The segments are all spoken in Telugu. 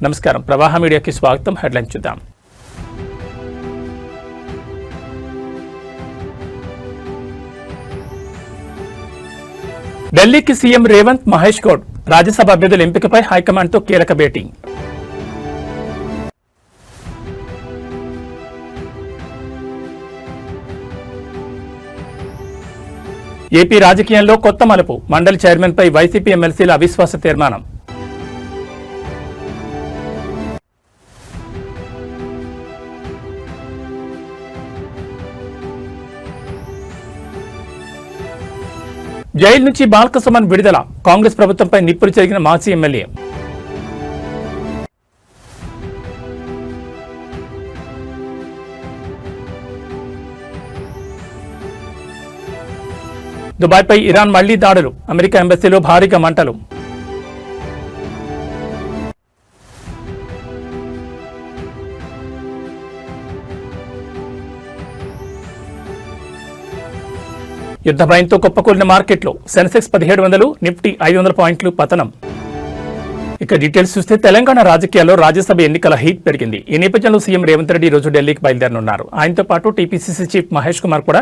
నమస్కారం, ప్రవాహ మీడియాకి స్వాగతం. హెడ్లైన్ చూద్దాం. ఢిల్లీకి సీఎం రేవంత్, మహేష్ గౌడ్ రాజ్యసభ అభ్యర్థుల ఎంపికపై హైకమాండ్తో కీలక భేటీ. ఏపీ రాజకీయంలో కొత్త మలుపు, మండలి చైర్మన్పై వైసీపీ ఎమ్మెల్సీల అవిశ్వాస తీర్మానం. జైలు నుంచి బాల్కసుమన్ విడుదల, కాంగ్రెస్ ప్రభుత్వంపై నిప్పులు చెరిగిన మాజీ ఎమ్మెల్యే. దుబాయ్పై ఇరాన్ మళ్లీ దాడులు, అమెరికా ఎంబసీలో భారీగా మంటలు. యుద్ధ భయంతో కుప్పకూలిన మార్కెట్లు, సెన్సెక్స్ 1700, నిఫ్టీ 500 పాయింట్లు పతనం. ఇక డీటెయిల్స్ చూస్తే తెలంగాణ రాజకీయాల్లో రాజ్యసభ ఎన్నికల హీట్ పెరిగింది. ఈ నేపథ్యంలో సీఎం రేవంత్ రెడ్డి రోజు ఢిల్లీకి బయలుదేరనున్నారు. ఆయనతో పాటు టీపీసీసీ చీఫ్ మహేష్ కుమార్ కూడా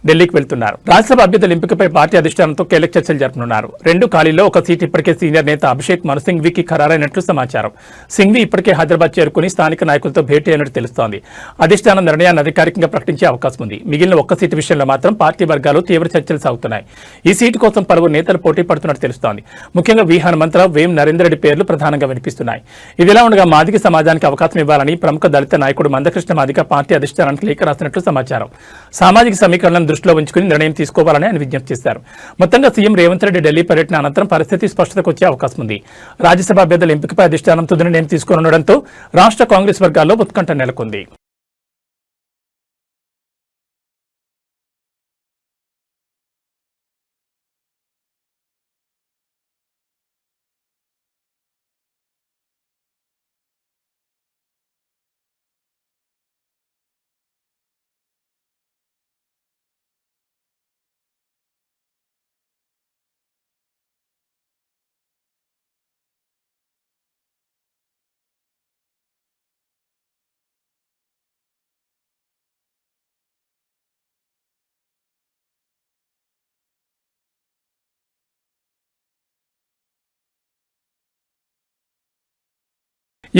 ఢిల్లీకి వెళ్తున్నారు. రాజ్యసభ అభ్యర్థుల ఎంపికపై పార్టీ అధిష్టానంతో కీలక చర్చలు జరపనున్నారు. 2 ఖాళీల్లో ఒక సీటు ఇప్పటికే సీనియర్ నేత అభిషేక్ మను సింఘ్వీకి ఖరారైనట్లు సమాచారం. సింఘ్వీ ఇప్పటికే హైదరాబాద్ చేరుకుని స్థానిక నాయకులతో భేటీ అయినట్టు తెలుస్తోంది. అధిష్టానం నిర్ణయాన్ని అధికారికంగా ప్రకటించే అవకాశం ఉంది. మిగిలిన ఒక్క సీటు విషయంలో మాత్రం పార్టీ వర్గాలు తీవ్ర చర్చలు సాగుతున్నాయి. ఈ సీటు కోసం పలువురు నేతలు పోటీ పడుతున్నట్టు తెలుస్తోంది. ముఖ్యంగా వి హనుమంతరావు, వేం నరేందర్ రెడ్డి పేర్లు ప్రధానంగా వినిపిస్తున్నాయి. ఇదిలా ఉండగా మాదిగ సమాజానికి అవకాశం ఇవ్వాలని ప్రముఖ దళిత నాయకుడు మందకృష్ణ మాదిగ పార్టీ అధిష్టానానికి లేఖ రాసినట్లు సమాచారం. సామాజిక సమీకరణలను దృష్టిలో ఉంచుకుని నిర్ణయం తీసుకోవాలని ఆయన విజ్ఞప్తి చేశారు. మొత్తంగా సీఎం రేవంత్ రెడ్డి ఢిల్లీ పర్యటన అనంతరం పరిస్థితి స్పష్టతకు వచ్చే అవకాశం ఉంది. రాజ్యసభ అభ్యర్థుల ఎంపికపై అధిష్టానం తుది నిర్ణయం తీసుకోనుండడంతో రాష్ట్ర కాంగ్రెస్ వర్గాల్లో ఉత్కంఠ నెలకొంది.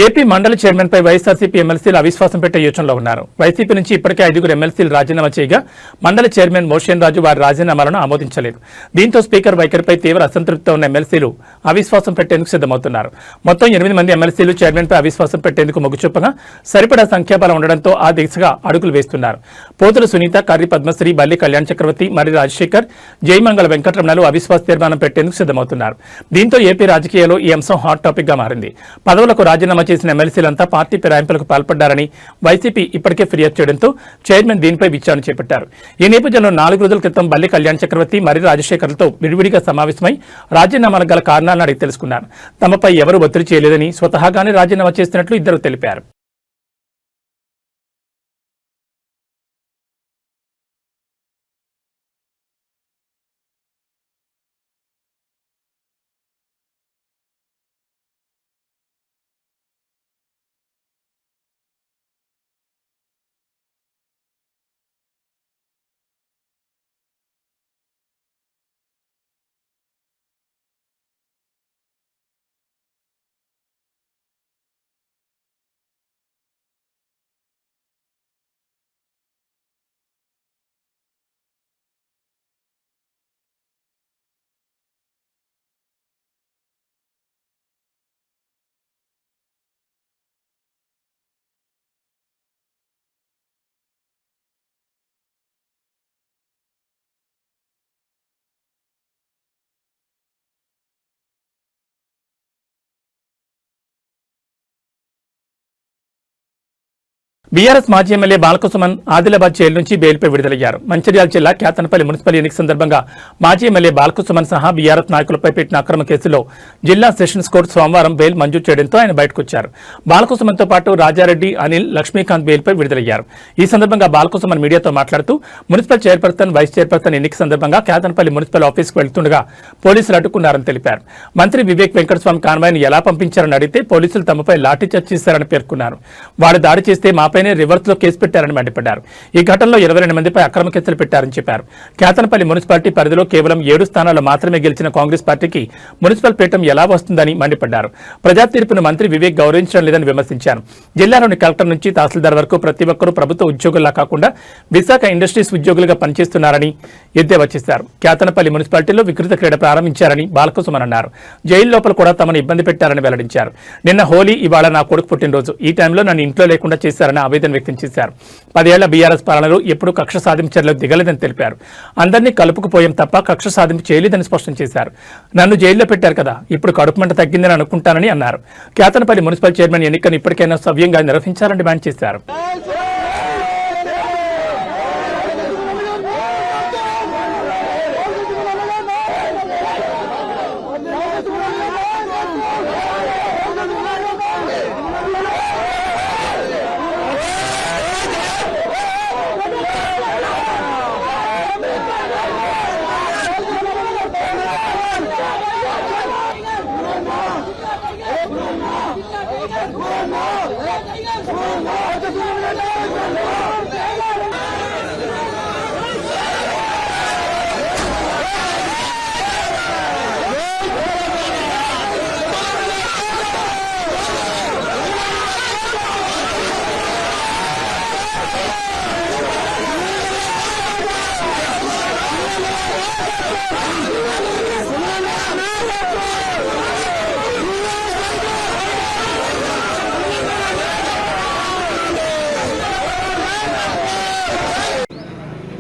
ఏపీ మండలి చైర్మన్ పై వైఎస్ఆర్సీపీ ఎమ్మెల్సీలు అవిశ్వాసం పెట్టే యోచనలో ఉన్నారు. వైసీపీ నుంచి ఇప్పటికే 5 ఎమ్మెల్సీలు రాజీనామా చేయగా మండలి చైర్మన్ మోషన్ రాజు వారి రాజీనామాలను ఆమోదించలేదు. దీంతో స్పీకర్ వైఖరిపై తీవ్ర అసంతృప్తితో ఉన్న ఎమ్మెల్సీలు అవిశ్వాసం పెట్టేందుకు సిద్ధమవుతున్నారు. మొత్తం 8 మంది ఎమ్మెల్సీలు చైర్మన్పై అవిశ్వాసం పెట్టేందుకు మొగ్గుచూపగా సరిపడా సంఖ్యాబలం ఉండడంతో ఆ దిశగా అడుగులు వేస్తున్నారు. పోతుల సునీత, కర్రి పద్మశ్రీ, బల్లి కళ్యాణ్ చక్రవర్తి, మరి రాజశేఖర్, జయమంగళ వెంకటరమణలు అవిశ్వాస తీర్మానం పెట్టేందుకు సిద్ధమవుతున్నారు. దీంతో ఏపీ రాజకీయాల్లో ఈ అంశం హాట్ టాపిక్ గా మారింది. పదవులకు రాజీనామా చేసిన ఎమ్మెల్సీలంతా పార్టీ ఫిరాయింపులకు పాల్పడ్డారని వైసీపీ ఇప్పటికే ఫిర్యాదు చేయడంతో చైర్మన్ దీనిపై విచారణ చేపట్టారు. ఈ నేపథ్యంలో 4 రోజుల క్రితం బల్లి కళ్యాణ్ చక్రవర్తి, మరి రాజశేఖర్లతో విడివిడిగా సమావేశమై రాజీనామాలకు గల కారణాలను అడిగి తెలుసుకున్నారు. తమపై ఎవరూ ఒత్తిడి చేయలేదని స్వతహాగానే రాజీనామా చేస్తున్నట్లు ఇద్దరు తెలిపారు. బీఆర్ఎస్ మాజీ ఎమ్మెల్యే బాలకసుమన్ ఆదిలాబాద్ జైలు నుంచి బెయిల్పై విడుదలయ్యారు. మంచిర్యాల జిల్లా కేతనపల్లి మున్సిపల్ ఎన్నిక సందర్భంగా మాజీ ఎమ్మెల్యే బాలకసుమన్ సహా బీఆర్ఎస్ నాయకులపై పెట్టిన అక్రమ కేసులో జిల్లా సెషన్స్ కోర్టు సోమవారం బెయిల్ మంజూరు చేయడంతో ఆయన బయటకొచ్చారు. బాలకసుమన్తో పాటు రాజారెడ్డి, అనిల్, లక్ష్మీకాంత్ బెయిల్పై విడుదలయ్యారు. ఈ సందర్భంగా బాలకసుమన్ మీడియాతో మాట్లాడుతూ మున్సిపల్ చైర్పర్సన్, వైస్ చైర్పర్సన్ ఎన్నిక సందర్భంగా కేతనపల్లి మున్సిపల్ ఆఫీసుకు వెళ్తుండగా పోలీసులు అడ్డుకున్నారని తెలిపారు. మంత్రి వివేక్ వెంకటస్వామి కాన్వాయ్ను ఎలా పంపించారని అడిగితే పోలీసులు తమపై లాఠీచార్జ్ చేశారని పేర్కొన్నారు. వాడు దాడి చేస్తే మాపైనే రివర్స్ లో కేసు పెట్టారని మండిపడ్డారు. ఈ ఘటనలో 22 మందిపై అక్రమ కేసులు పెట్టారని చెప్పారు. కేతనపల్లి మున్సిపాలిటీ పరిధిలో కేవలం 7 స్థానాల్లో మాత్రమే గెలిచిన కాంగ్రెస్ పార్టీకి మున్సిపల్ పీఠం ఎలా వస్తుందని మండిపడ్డారు. ప్రజా తీర్పును మంత్రి వివేక్ గౌరవించడం లేదని విమర్శించారు. జిల్లాలోని కలెక్టర్ నుంచి తహసీల్దార్ వరకు ప్రతి ఒక్కరూ ప్రభుత్వ ఉద్యోగుల్లా కాకుండా విశాఖ ఇండస్ట్రీస్ ఉద్యోగులుగా పనిచేస్తున్నారని ఎద్దేవా చేశారు. కేతనపల్లి మున్సిపాలిటీలో వికృత క్రీడ ప్రారంభించారని బాలకసుమన్ అన్నారు. జైలు లోపల కూడా తమను ఇబ్బంది పెట్టారని వెల్లడించారు. నిన్న హోలీ, ఇవాళ నా కొడుకు పుట్టినరోజు. ఈ టైంలో నన్ను ఇంట్లో లేకుండా చేశారని ఆవేదన వ్యక్తం చేశారు. 10 ఏళ్ల బీఆర్ఎస్ పాలనలో ఎప్పుడూ కక్ష సాధింపు చర్యలకు దిగలేదని తెలిపారు. అందరినీ కలుపుకుపోయాం తప్ప కక్ష సాధింపు చేయలేదని స్పష్టం చేశారు. నన్ను జైల్లో పెట్టారు కదా, ఇప్పుడు కడుపు మంట తగ్గిందని అనుకుంటానని అన్నారు. కేతనపల్లి మున్సిపల్ చైర్మన్ ఎన్నికను ఇప్పటికైనా సవ్యంగా నిర్వహించాలని డిమాండ్ చేశారు.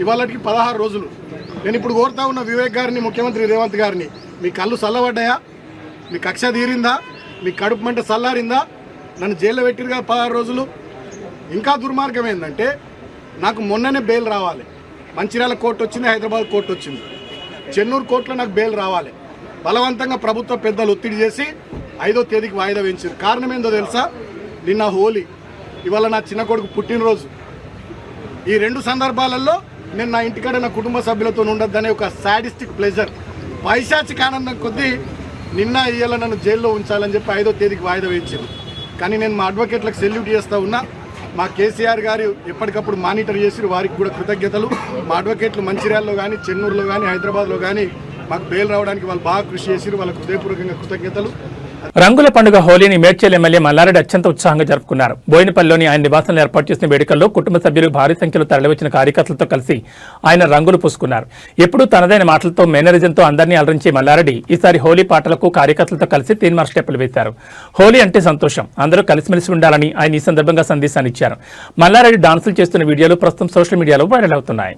ఇవాళకి 16 రోజులు. నేను ఇప్పుడు కోరుతా ఉన్న వివేక్ గారిని, ముఖ్యమంత్రి రేవంత్ గారిని, మీ కళ్ళు చల్లబడ్డాయా? మీ కక్ష తీరిందా? మీ కడుపు మంట చల్లారిందా? నన్ను జైల్లో పెట్టిరుగా 16 రోజులు. ఇంకా దుర్మార్గం ఏంటంటే నాకు మొన్ననే బెయిల్ రావాలి. మంచిర్యాల కోర్టు వచ్చింది, హైదరాబాద్ కోర్టు వచ్చింది, చెన్నూరు కోర్టులో నాకు బెయిల్ రావాలి. బలవంతంగా ప్రభుత్వ పెద్దలు ఒత్తిడి చేసి 5వ తేదీకి వాయిదా వేయించారు. కారణం ఏందో తెలుసా? నిన్న హోలీ, ఇవాళ నా చిన్న కొడుకు పుట్టినరోజు. ఈ 2 సందర్భాలలో నేను నా ఇంటికాడ నా కుటుంబ సభ్యులతో ఉండొద్దనే ఒక సాడిస్టిక్ ప్లెజర్, పైశాచిక ఆనందం కొద్దీ నిన్న ఇయ్యాల నన్ను జైల్లో ఉంచాలని చెప్పి 5వ తేదీకి వాయిదా వేయించారు. కానీ నేను మా అడ్వకేట్లకు సెల్యూట్ చేస్తూ ఉన్నా. మా కేసీఆర్ గారు ఎప్పటికప్పుడు మానిటర్ చేసి వారికి కూడా కృతజ్ఞతలు. మా అడ్వకేట్లు మంచిర్యాలలో కానీ, చెన్నూరులో కానీ, హైదరాబాద్లో కానీ మాకు బెయిల్ రావడానికి వాళ్ళు బాగా కృషి చేసి వాళ్ళకు హృదయపూర్వకంగా కృతజ్ఞతలు. రంగుల పండుగ హోలీని మేడ్చల్ ఎమ్మెల్యే మల్లారెడ్డి అత్యంత ఉత్సాహంగా జరుపుకున్నారు. బోయినపల్లిలోని ఆయన నివాసంలో ఏర్పాటు చేసిన వేడుకల్లో కుటుంబ సభ్యులు భారీ సంఖ్యలో తరలివచ్చిన కార్యకర్తలతో కలిసి ఆయన రంగులు పూసుకున్నారు. ఎప్పుడూ తనదైన మాటలతో, మేనరిజంతో అందరినీ అలరించే మల్లారెడ్డి ఈసారి హోలీ పాటలకు కార్యకర్తలతో కలిసి తీన్మార్ స్టెప్పులు వేశారు. హోలీ అంటే సంతోషం, అందరూ కలిసిమెలిసి ఉండాలని ఆయన ఈ సందర్భంగా సందేశాన్ని ఇచ్చారు. మల్లారెడ్డి డాన్సులు చేస్తున్న వీడియోలు ప్రస్తుతం సోషల్ మీడియాలో వైరల్ అవుతున్నాయి.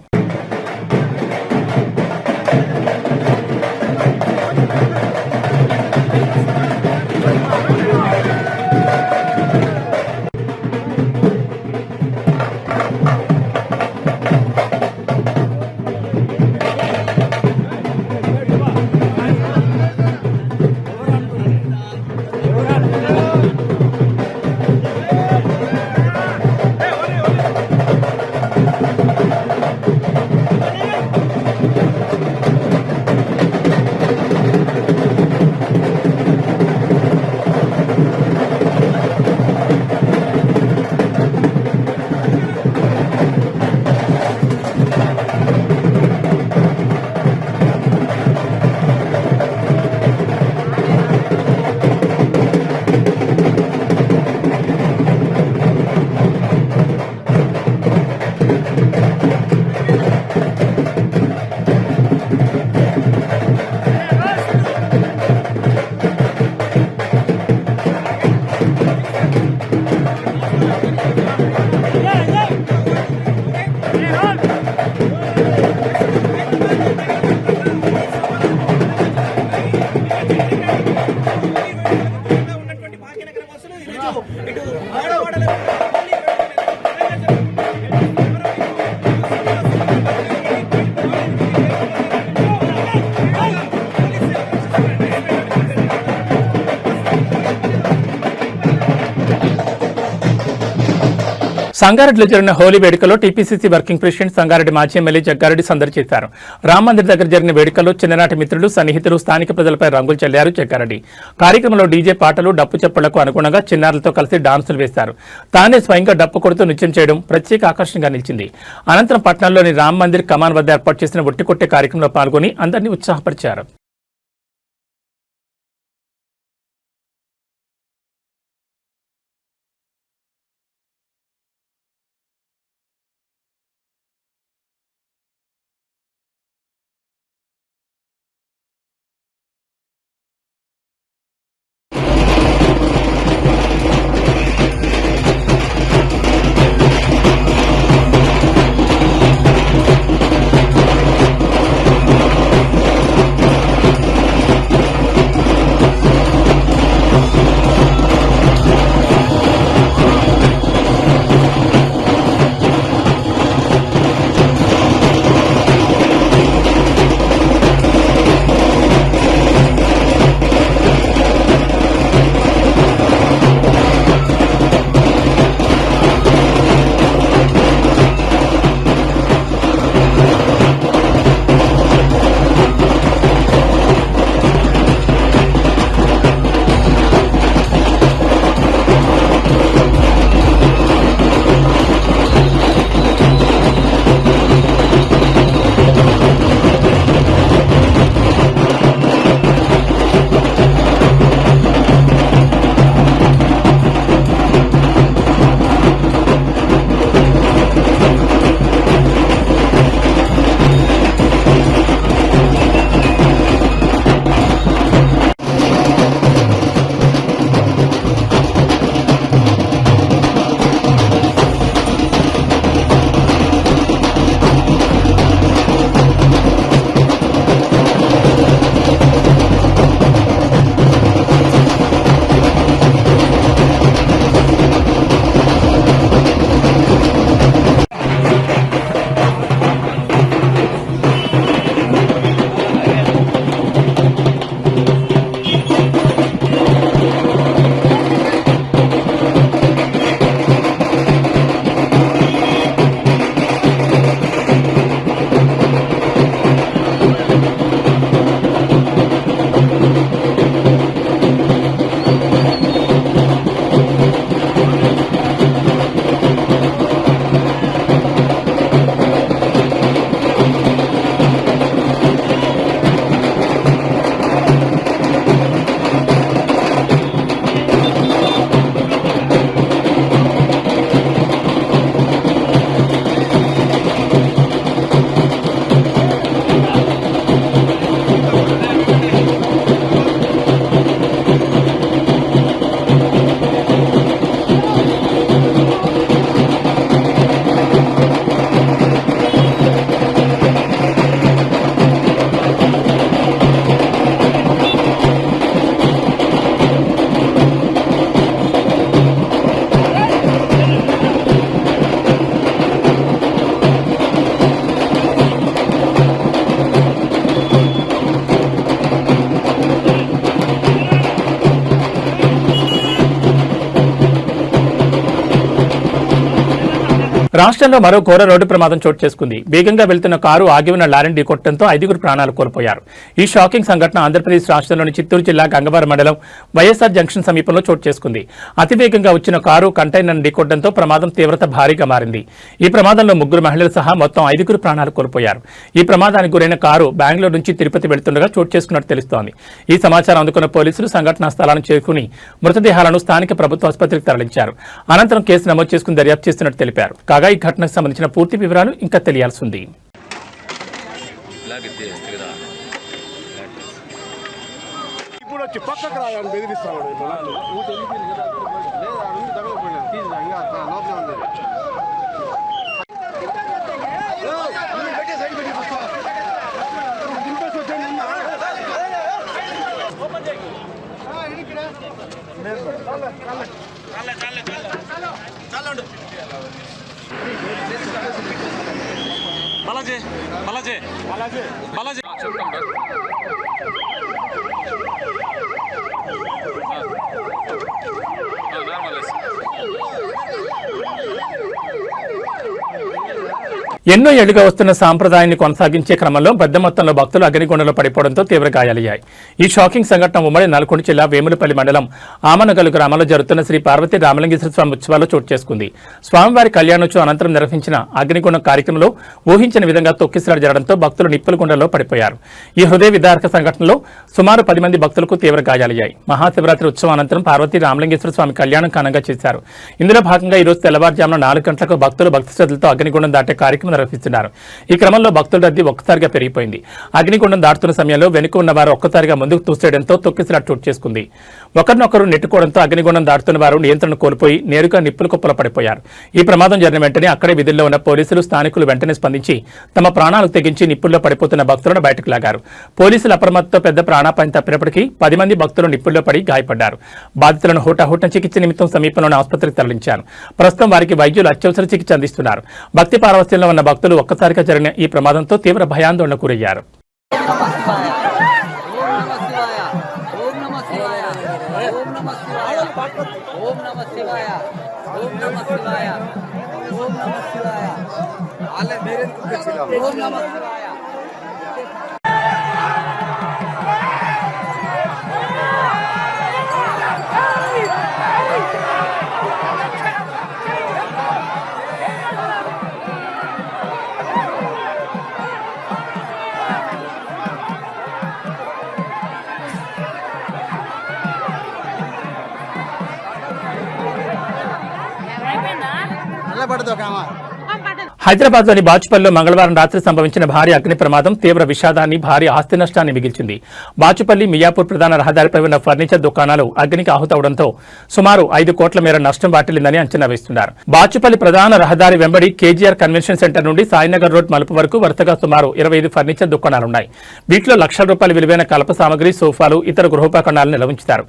ఇటు సంగారెడ్డిలో జరిగిన హోలీ వేడుకలో టీపీసీసీ వర్కింగ్ ప్రెసిడెంట్ సంగారెడ్డి మాజీ ఎమ్మెల్యే జగ్గారెడ్డి సందడి చేశారు. రామ్ మందిర్ దగ్గర జరిగిన వేడుకల్లో చిన్ననాటి మిత్రులు, సన్నిహితులు, స్థానిక ప్రజలపై రంగులు చల్లారు జగ్గారెడ్డి. కార్యక్రమంలో డీజే పాటలు, డప్పు చప్పుళ్లకు అనుగుణంగా చిన్నారులతో కలిసి డాన్సులు వేశారు. తానే స్వయంగా డప్పు కొడుతూ నృత్యం చేయడం ప్రత్యేక ఆకర్షణగా నిలిచింది. అనంతరం పట్టణంలోని రామ్ మందిర్ కమాన్ వద్ద ఏర్పాటు చేసిన ఒట్టికొట్టే కార్యక్రమంలో పాల్గొని అందరినీ ఉత్సాహపరిచారు. రాష్ట్రంలో మరో ఘోర రోడ్డు ప్రమాదం చోటు చేసుకుంది. వేగంగా వెళ్తున్న కారు ఆగి ఉన్న లారీని ఢీకొట్టడంతో 5గురు ప్రాణాలు కోల్పోయారు. ఈ షాకింగ్ సంఘటన ఆంధ్రప్రదేశ్ రాష్ట్రంలోని చిత్తూరు జిల్లా గంగవరం మండలం వైఎస్ఆర్ జంక్షన్ సమీపంలో చోటు చేసుకుంది. అతివేగంగా వచ్చిన కారు కంటైనర్ను ఢీకొట్టడంతో ప్రమాదం తీవ్రత భారీగా మారింది. ఈ ప్రమాదంలో 3 మహిళలు సహా మొత్తం 5గురు ప్రాణాలు కోల్పోయారు. ఈ ప్రమాదానికి గురైన కారు బెంగళూరు నుంచి తిరుపతి వెళ్తుండగా చోటు చేసుకున్నట్టు తెలుస్తోంది. ఈ సమాచారం అందుకున్న పోలీసులు సంఘటనా స్థలాన్ని చేరుకుని మృతదేహాలను స్థానిక ప్రభుత్వ ఆసుపత్రికి తరలించారు. అనంతరం కేసు నమోదు చేసుకుని దర్యాప్తు చేస్తున్నట్టు తెలిపారు. కాగా ఈ ఘటనకు సంబంధించిన పూర్తి వివరాలు ఇంకా తెలియాల్సి ఉంది. బాలాజీ బాలాజీ బాలాజీ బాలాజీ చెప్తాం నార్మల్ ఎన్నో ఏళ్లుగా వస్తున్న సాంప్రదాయాన్ని కొనసాగించే క్రమంలో పెద్ద మొత్తంలో భక్తులు అగ్నిగుండంలో పడిపోవడంతో తీవ్ర గాయాలయ్యాయి. ఈ షాకింగ్ సంఘటన ఉమ్మడి నల్గొండ జిల్లా వేములపల్లి మండలం ఆమనగల్లు గ్రామంలో జరుగుతున్న శ్రీ పార్వతీ రామలింగేశ్వర స్వామి ఉత్సవాల్లో చోటు చేసుకుంది. స్వామివారి కళ్యాణోత్సవం అనంతరం నిర్వహించిన అగ్నిగుండం కార్యక్రమంలో ఊహించిన విధంగా తొక్కిసలాట జరగడంతో భక్తులు నిప్పుల గుండంలో పడిపోయారు. ఈ హృదయ విదారక సంఘటనలో సుమారు 10 మంది భక్తులకు తీవ్ర గాయాలయ్యాయి. మహాశివరాత్రి ఉత్సవం అనంతరం పార్వతీ రామలింగేశ్వర స్వామి కళ్యాణం ఘనంగా చేశారు. ఇందులో భాగంగా ఈరోజు తెల్లవారుజామున 4 గంటలకు భక్తులు భక్తి శ్రద్ధలతో అగ్నిగుండం దాటే కార్యక్రమం నిర్వహిస్తున్నారు. ఈ క్రమంలో భక్తుల రద్దీ ఒక్కసారిగా పెరిగిపోయింది. అగ్నిగుండం దాటుతున్న సమయంలో వెనుక ఉన్న వారు ఒక్కసారిగా ముందుకు తూసేయడంతో తొక్కిసలాట చోటు చేసుకుంది. ఒకరినొకరు నెట్టుకోవడంతో అగ్నిగుండం దాటుతున్న వారు నియంత్రణ కోల్పోయి నేరుగా నిప్పుల కుప్పలో పడిపోయారు. ఈ ప్రమాదం జరిగిన వెంటనే అక్కడే విధుల్లో ఉన్న పోలీసులు స్థానికులు వెంటనే స్పందించి తమ ప్రాణాలు తెగించి నిప్పుల్లో పడిపోతున్న భక్తులను బయటకు లాగారు. పోలీసుల అప్రమత్తతో పెద్ద ప్రాణాపాయం తప్పినప్పటికీ 10 మంది భక్తులు నిప్పుల్లో పడి గాయపడ్డారు. బాధితులను హుటాహుటిన చికిత్స నిమిత్తం సమీపంలోని ఆసుపత్రికి తరలించారు. ప్రస్తుతం వారికి వైద్యులు అత్యవసర చికిత్స అందిస్తున్నారు. భక్తి పారవస్యంలో ఉన్న భక్తులు ఒక్కసారిగా జరిగిన ఈ ప్రమాదంతో తీవ్ర భయాందోళనకు గురయ్యారు. హైదరాబాద్లోని బాచుపల్లిలో మంగళవారం రాత్రి సంభవించిన భారీ అగ్ని ప్రమాదం తీవ్ర విషాదాన్ని, భారీ ఆస్తి నష్టాన్ని మిగిల్చింది. బాచుపల్లి మియాపూర్ ప్రధాన రహదారిపై ఉన్న ఫర్నిచర్ దుకాణాలు అగ్నికి ఆహుతవడంతో సుమారు 5 కోట్ల మేర నష్టం వాటిల్లిందని అంచనా వేస్తున్నారు. బాచుపల్లి ప్రధాన రహదారి వెంబడి కేజీఆర్ కన్వెన్షన్ సెంటర్ నుండి సాయినగర్ రోడ్ మలుపు వరకు వరుసగా సుమారు 25 ఫర్నిచర్ దుకాణాలున్నాయి. వీటిలో లక్షల రూపాయల విలువైన కలప సామగ్రి, సోఫాలు, ఇతర గృహోపకరణాలను నిల్వించారు.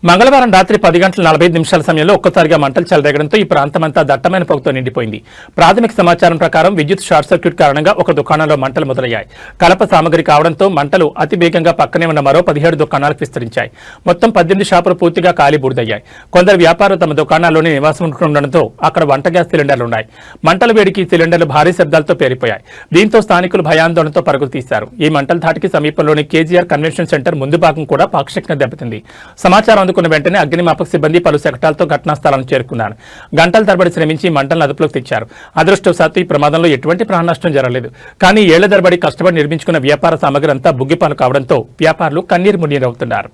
మంగళవారం రాత్రి 10 గంటల 45 నిమిషాల సమయంలో ఒక్కసారిగా మంటలు చెలరేగడంతో ఈ ప్రాంతమంతా దట్టమైన పొగతో నిండిపోయింది. ప్రాథమిక సమాచారం ప్రకారం విద్యుత్ షార్ట్ సర్క్యూట్ కారణంగా ఒక దుకాణంలో మంటలు మొదలయ్యాయి. కలప సామగ్రి కావడంతో మంటలు అతి వేగంగా పక్కనే ఉన్న మరో 17 దుకాణాలకు విస్తరించాయి. మొత్తం 18 షాపులు పూర్తిగా కాలి బూడిదయ్యాయి. కొందరు వ్యాపారులు తమ దుకాణాల్లోనే నివాసం ఉంటుండడంతో అక్కడ వంట గ్యాస్ సిలిండర్లున్నాయి. మంటల వేడికి సిలిండర్లు భారీ శబ్దాలతో పేరిపోయాయి. దీంతో స్థానికులు భయాందోళనతో పరుగులు తీశారు. ఈ మంటల ధాటికి సమీపంలోని కేజీఆర్ కన్వెన్షన్ సెంటర్ ముందు భాగం కూడా పాక్షికంగా దెబ్బతింది. సమాచారం అందుకున్న వెంటనే అగ్నిమాపక సిబ్బంది పలు శకటాలతో ఘటనా స్థలానికి చేరుకున్నారు. గంటల తరబడి శ్రమించి మంటలను అదుపులోకి తెచ్చారు. అదృష్టవశాత్తు ఈ ప్రమాదంలో ఎటువంటి ప్రాణ నష్టం జరగలేదు. కానీ ఏళ్ల తరబడి కష్టపడి నిర్మించుకున్న వ్యాపార సామగ్రి అంతా బుగ్గిపాలు కావడంతో వ్యాపారులు కన్నీరు మున్నీరవుతున్నారు.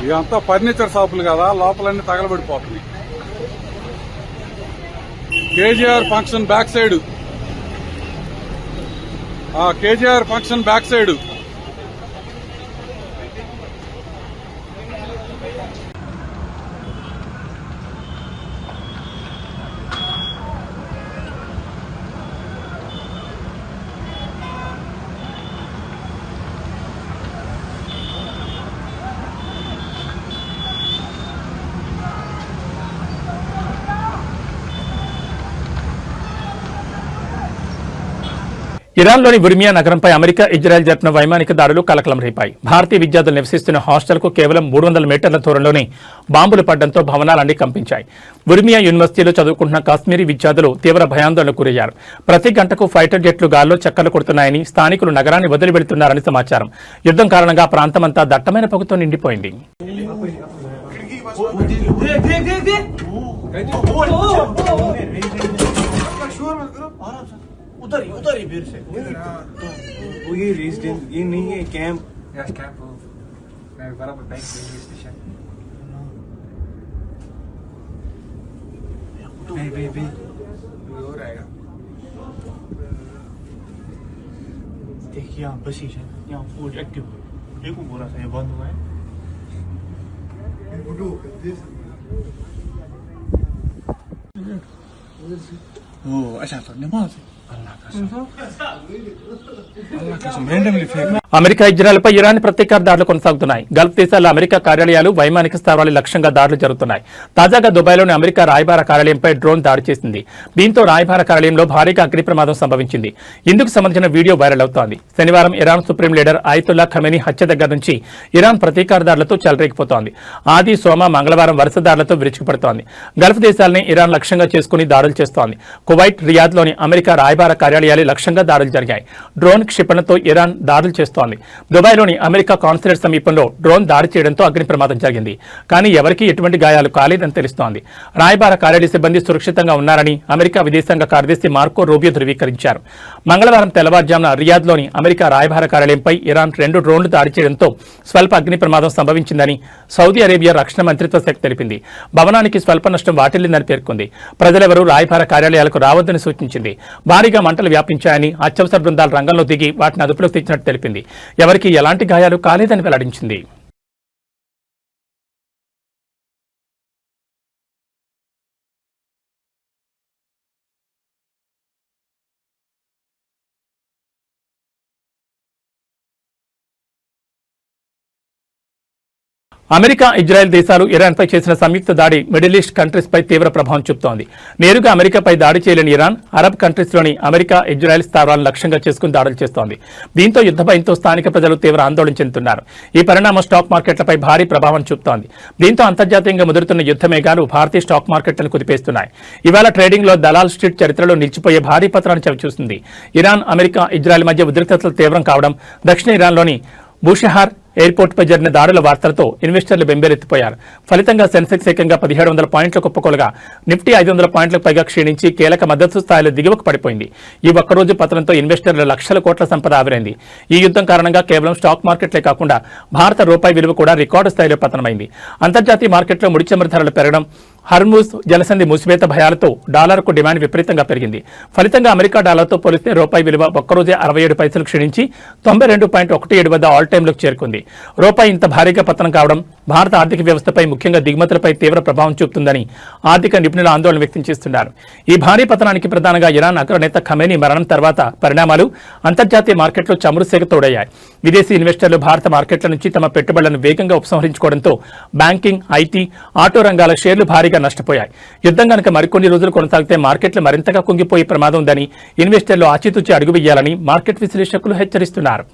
ఇదంతా ఫర్నిచర్ షాపులు కదా, లోపలన్నీ తగలబడిపోతున్నాయి. KGR function back side, KGR function back side ఇరాన్లోని ఉర్మియా నగరంపై అమెరికా, ఇజ్రాయెల్ జరిపిన వైమానిక దాడులు కలకలం రేపాయి. భారతీయ విద్యార్థులు నివసిస్తున్న హాస్టల్కు కేవలం 300 మీటర్ల దూరంలోనే బాంబులు పడడంతో భవనాలన్నీ కంపించాయి. ఉర్మియా యూనివర్సిటీలో చదువుకుంటున్న కాశ్మీరీ విద్యార్థులు తీవ్ర భయాందోళనకు గురయ్యారు. ప్రతి గంటకు ఫైటర్ జెట్లు గాల్లో చక్కర్లు కొడుతున్నాయని, స్థానికులు నగరాన్ని వదిలి వెళుతున్నారని సమాచారం. యుద్ధం కారణంగా ప్రాంతమంతా దట్టమైన పొగతో నిండిపోయింది. उधर ही भीड़ से वो ये रेजिडेंस ये नहीं है कैंप यस कैंप मैं बराबर बैक रेलवे स्टेशन बे हो रहेगा देखिए यहाँ बस ही है, यहाँ फूड एक्टिव देखो पूरा सा ये बंद हुआ है. عشان النماذج الله كسم randomly fake. అమెరికా ఇజ్రాయెల్పై ఇరాన్ ప్రతీకార దాడులు కొనసాగుతున్నాయి. గల్ఫ్ దేశాల్లో అమెరికా కార్యాలయాలు, వైమానిక స్థావరాలు లక్ష్యంగా దాడులు జరుగుతున్నాయి. తాజాగా దుబాయ్లోని అమెరికా రాయబార కార్యాలయంపై డ్రోన్ దాడి చేసింది. దీంతో రాయబార కార్యాలయంలో భారీగా అగ్ని ప్రమాదం సంభవించింది. ఇందుకు సంబంధించిన వీడియో వైరల్ అవుతోంది. శనివారం ఇరాన్ సుప్రీం లీడర్ ఆయతుల్లా ఖమేనీ హత్య దగ్గర నుంచి ఇరాన్ ప్రతీకార దాడులతో చెలరేగిపోతోంది. ఆది, సోమ, మంగళవారం వరుస దాడులతో విరుచుకుపడుతోంది. గల్ఫ్ దేశాలని ఇరాన్ లక్ష్యంగా చేసుకుని దాడులు చేస్తోంది. కువైట్, రియాద్లోని అమెరికా రాయబార కార్యాలయాలు లక్ష్యంగా దాడులు జరిగాయి. డ్రోన్ క్షిపణితో ఇరాన్ దాడులు చేస్తోంది. దుబాయ్లోని అమెరికా కాన్సులేట్ సమీపంలో డ్రోన్ దాడి చేయడంతో అగ్ని ప్రమాదం జరిగింది. కానీ ఎవరికీ ఎటువంటి గాయాలు కాలేదని తెలుస్తోంది. రాయబార కార్యాలయ సిబ్బంది సురక్షితంగా ఉన్నారని అమెరికా విదేశాంగ కార్యదర్శి మార్కో రూబియో ధృవీకరించారు. మంగళవారం తెల్లవారుజామున రియాద్లోని అమెరికా రాయబార కార్యాలయంపై ఇరాన్ 2 డ్రోన్లు దాడి చేయడంతో స్వల్ప అగ్ని ప్రమాదం సంభవించిందని సౌదీ అరేబియా రక్షణ మంత్రిత్వ శాఖ తెలిపింది. భవనానికి స్వల్ప నష్టం వాటిల్లిందని పేర్కొంది. ప్రజలెవరూ రాయబార కార్యాలయాలకు రావద్దని సూచించింది. భారీగా మంటలు వ్యాపించాయని అత్యవసర బృందాలు రంగంలో దిగి వాటిని అదుపులోకి తెచ్చినట్టు తెలిపింది. ఎవరికీ ఎలాంటి గాయాలు కాలేదని వెల్లడించింది. అమెరికా, ఇజ్రాయెల్ దేశాలు ఇరాన్పై చేసిన సంయుక్త దాడి మిడిల్ ఈస్ట్ కంట్రీస్పై తీవ్ర ప్రభావం చూపుతోంది. నేరుగా అమెరికాపై దాడి చేయలేని ఇరాన్ అరబ్ కంట్రీస్లోని అమెరికా, ఇజ్రాయెల్ స్థావరాలను లక్ష్యంగా చేసుకుని దాడులు చేస్తోంది. దీంతో యుద్ధ భయంతో స్థానిక ప్రజలు తీవ్ర ఆందోళన చెందుతున్నారు. ఈ పరిణామం స్టాక్ మార్కెట్లపై భారీ ప్రభావం చూపుతోంది. దీంతో అంతర్జాతీయంగా ముదురుతున్న యుద్ధ మేఘాలు భారతీయ స్టాక్ మార్కెట్లను కుదిపేస్తున్నాయి. ఇవాళ ట్రేడింగ్లో దలాల్ స్ట్రీట్ చరిత్రలో నిలిచిపోయే భారీ పత్రాన్ని చవిచూస్తుంది. ఇరాన్, అమెరికా, ఇజ్రాయెల్ మధ్య ఉద్రిక్తతలు తీవ్రం కావడం, దక్షిణ ఇరాన్లోని బూషెహార్ ఎయిర్పోర్టుపై జరిగిన దాడుల వార్తలతో ఇన్వెస్టర్లు బెంబేలెత్తిపోయారు. ఫలితంగా సెన్సెక్స్ ఏకంగా 1700 పాయింట్ల కుప్పకొలగా నిఫ్టీ 500 పాయింట్లకు పైగా క్షీణించి కీలక మద్దతు స్థాయిలో దిగువకు పడిపోయింది. ఈ ఒక్కరోజు పతనంతో ఇన్వెస్టర్ల లక్షల కోట్ల సంపద ఆవిరైంది. ఈ యుద్ధం కారణంగా కేవలం స్టాక్ మార్కెట్లే కాకుండా భారత రూపాయి విలువ కూడా రికార్డు స్థాయిలో పతనమైంది. అంతర్జాతీయ మార్కెట్లో ముడి చమురు ధరలు పెరగడం, హర్మూజ్ జలసంధి మూసివేత భయాలతో డాలర్కు డిమాండ్ విపరీతంగా పెరిగింది. ఫలితంగా అమెరికా డాలర్తో పోలిస్తే రూపాయి విలువ ఒక్కరోజే 67 పైసలు క్షీణించి 92.17 వద్ద ఆల్ టైంలోకి చేరుకుంది. రూపాయి ఇంత భారీగా పతనం కావడం భారత ఆర్థిక వ్యవస్థపై, ముఖ్యంగా దిగుమతులపై తీవ్ర ప్రభావం చూపుతుందని ఆర్థిక నిపుణులు ఆందోళన వ్యక్తం చేస్తున్నారు. ఈ భారీ పతనానికి ప్రధానంగా ఇరాన్ అగ్రనేత ఖమేనీ మరణం తర్వాత పరిణామాలు అంతర్జాతీయ మార్కెట్లో చమురు సేగ తోడయ్యాయి. విదేశీ ఇన్వెస్టర్లు భారత మార్కెట్ల నుంచి తమ పెట్టుబడులను వేగంగా ఉపసంహరించుకోవడంతో బ్యాంకింగ్, ఐటీ, ఆటో రంగాల షేర్లు భారీగా నష్టపోయాయి. యుద్ధం కనుక మరికొన్ని రోజులు కొనసాగితే మార్కెట్లు మరింతగా కుంగిపోయే ప్రమాదం ఉందని ఇన్వెస్టర్లు ఆచితూచి అడుగు వేయాలని మార్కెట్ విశ్లేషకులు హెచ్చరిస్తున్నారు.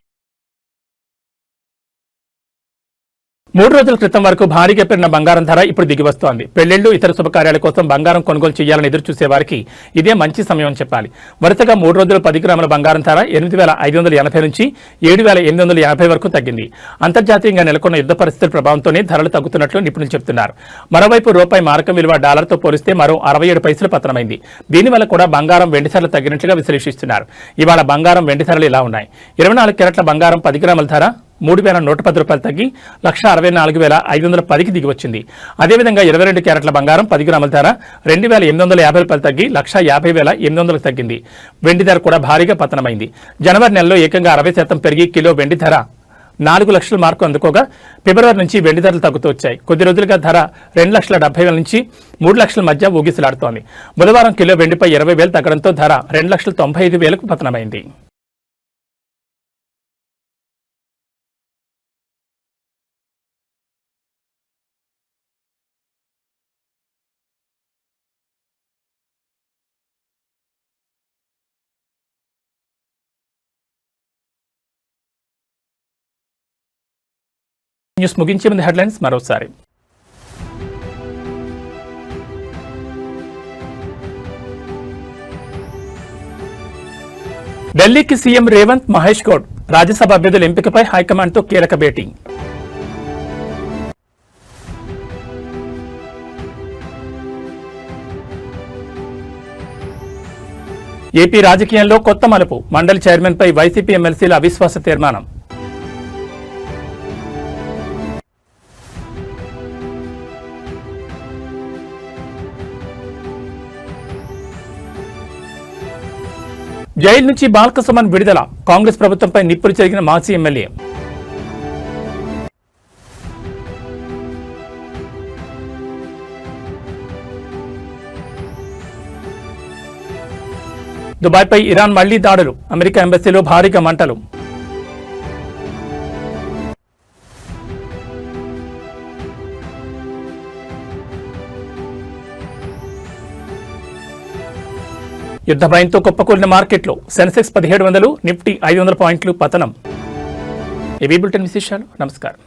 3 రోజుల క్రితం వరకు భారీగా పెరిగిన బంగారం ధర ఇప్పుడు దిగివస్తోంది. పెళ్లిళ్లు, ఇతర శుభకార్యాల కోసం బంగారం కొనుగోలు చేయాలని ఎదురుచూసే వారికి ఇదే మంచి సమయం అని చెప్పాలి. వరుసగా 3 రోజులు 10 గ్రాముల బంగారం ధర 8,580 నుంచి 7,880 వరకు తగ్గింది. అంతర్జాతీయంగా నెలకొన్న యుద్ధ పరిస్థితుల ప్రభావంతోనే ధరలు తగ్గుతున్నట్లు నిపుణులు చెబుతున్నారు. మరోవైపు రూపాయి మారకం విలువ డాలర్తో పోలిస్తే మరో 67 పైసలు పతనమైంది. దీనివల్ల కూడా బంగారం, వెండి ధరలు తగ్గినట్లుగా విశ్లేషిస్తున్నారు. ఇవాళ బంగారం, వెండి ధరలు ఇలా ఉన్నాయి. 24 క్యారెట్ల బంగారం 10 గ్రాముల ధర 3,110 రూపాయలు తగ్గి 1,64,510కి దిగివచ్చింది. అదేవిధంగా 22 క్యారెట్ల బంగారం 10 గ్రాముల ధర 2,850 రూపాయలు తగ్గి 1,50,800కి తగ్గింది. వెండి ధర కూడా భారీగా పతనమైంది. జనవరి నెలలో ఏకంగా 60% పెరిగి కిలో వెండి ధర 4 లక్షల మార్కు అందుకోగా ఫిబ్రవరి నుంచి వెండి ధరలు తగ్గుతూ వచ్చాయి. కొద్ది రోజులుగా ధర 2,70,000 నుంచి 3 లక్షల మధ్య ఊగిసలాడుతోంది. బుధవారం కిలో వెండిపై 20,000 తగ్గడంతో ధర 2,95,000కు పతనమైంది. న్యూస్ ముగించే ముందు హెడ్లైన్స్ మరోసారి. ఢిల్లీకి సీఎం రేవంత్, మహేష్ గౌడ్ రాజ్యసభ అభ్యర్థుల ఎంపికపై హైకమాండ్తో కీలక భేటీ. ఏపీ రాజకీయాల్లో కొత్త మలుపు, మండలి చైర్మన్పై వైసీపీ ఎమ్మెల్సీల అవిశ్వాస తీర్మానం. జైలు నుంచి బాల్కసుమన్ విడుదల, కాంగ్రెస్ ప్రభుత్వంపై నిప్పులు చెరిగిన మాజీ ఎమ్మెల్యే. దుబాయ్పై ఇరాన్ మళ్లీ దాడులు, అమెరికా ఎంబసీలో భారీగా మంటలు. యుద్ధ భయంతో కుప్పకూలిన మార్కెట్లో సెన్సెక్స్ 1700, నిఫ్టీ 500 పాయింట్లు పతనం. ఏవీ బులెటిన్ విశేషాలు. నమస్కారం.